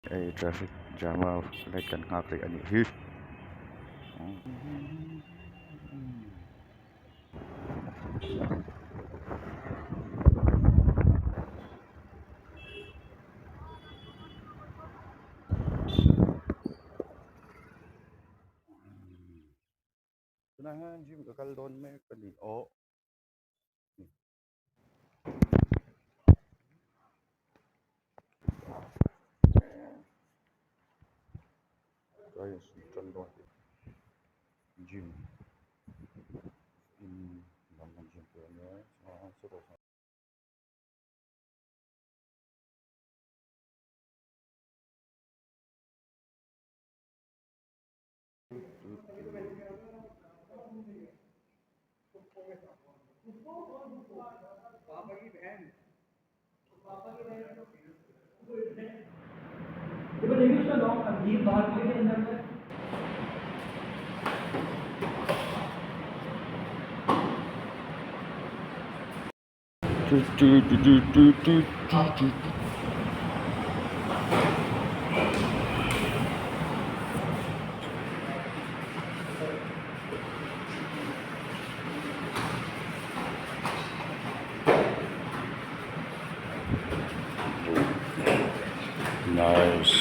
Ay traffic drama like kan ngakri ani hi. Tunahan Jim kakaldon me kani o. Kaya kaldon Jim. Naman Jim ko niya. Sa Nice.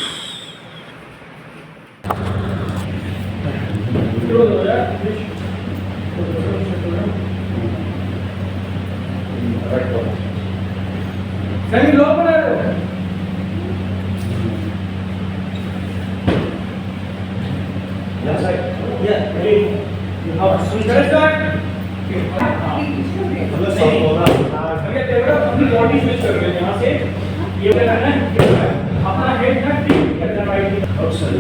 Can you open it? That's right. Yeah. Ready? That's right. अगर develop अपनी body switch कर रहे हैं यहाँ से ये करना है अपना हेड ना ठीक करना राइट और सही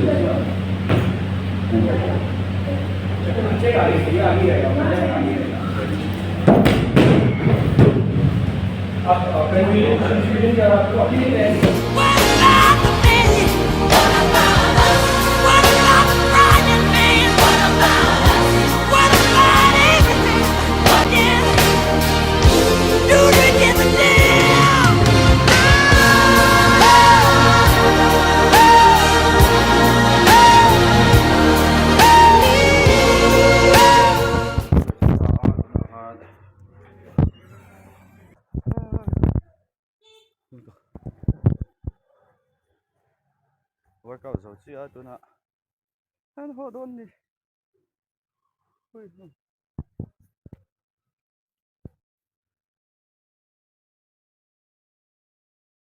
चलो नीचे आ रही है आगे रहेगा अब कंटिन्यू कर आपको अपनी Workout so siya to na. Ano ho doon ni? Uy,